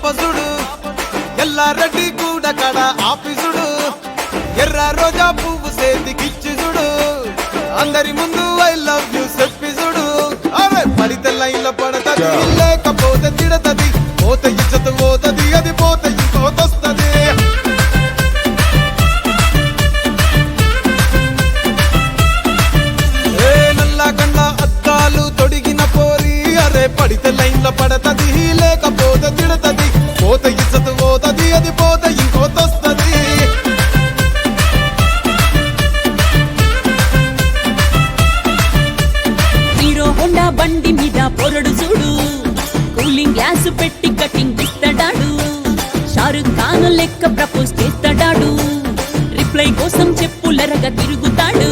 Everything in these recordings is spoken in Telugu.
పాపసుడు ఎల్లారెడ్డి కూడా కడ ఆఫీసుడు ఎర్ర రోజా పువ్వు చేతికిచ్చి చూడు అందరి ముందు ఐ లవ్ యూ చెప్పిసుడు అవే పడితే లైన్ల పడతది లేకపోతే తిడతది పోత ఇచ్చత పోతది అది పోత ఇంకోతొస్తది పడితే లైన్ల పడతది లేకపోతే తిడతది పోత ఇచ్చత పోతది అది పోత ఇంకోతొస్తది హీరో హోండా బండి మీద పొరడు చూడు కూలింగ్ గ్లాస్ పెట్టి కటింగ్ ఇస్తాడాడు షారుఖ్ ఖాన్ లెక్క ప్రపోజ్ చేస్తాడాడు రిప్లై కోసం చెప్పులరగా తిరుగుతాడు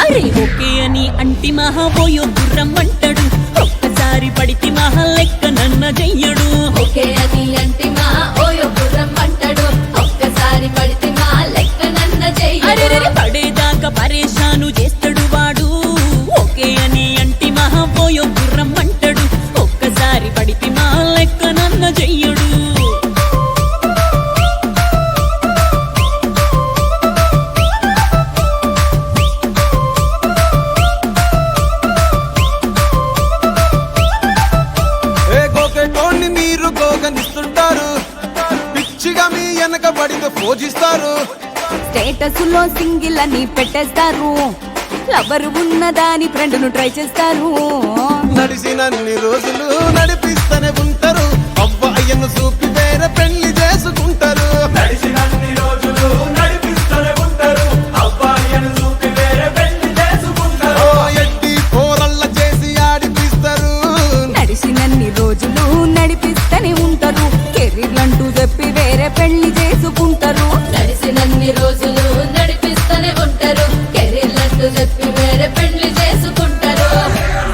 అరే ఓకే అని అంటి మహాబోయో గుర్రం అంటాడు ఒక్కసారి పడితే మహా లెక్క నన్న చెయ్యడు ఓకే అని అంటే మా ఓయో గుర్రం అంటాడు ఒక్కసారి పడితే మా లెక్క నన్న చెయ్యడు పడేదాకా పరేషాను చేస్తాడు వాడు ఓకే అని అంటే మహాబోయో గుర్రం అంటాడు ఒక్కసారి పడితే మా లెక్క నన్న చెయ్యడు మీరు గోగనిస్తుంటారు పిచ్చిగా మీ వెనక పడితే పోజిస్తారు స్టేటస్ లో సింగిల్ అని పెట్టేస్తారు లవర్ ఉన్నదాని ఫ్రెండ్ ను ట్రై చేస్తారు నడిచినన్ని రోజులు నడిపిస్తూనే ఉంటారు అబ్బాయిను చూపి వేరే పెళ్లి చేసుకుంటారు నడిచినన్ని రోజులు నడిపిస్తూనే ఉంటారు అబ్బాయిను చూపి వేరే పెళ్లి చేసుకుంటారు ఎట్టి పోరల్ల చేసి ఆడిపిస్తారు నడిచినన్ని రోజులు నడిపిస్తూనే ఉంటారు కెరీర్ అంటూ చెప్పి వేరే పెళ్లి చేసుకుంటారు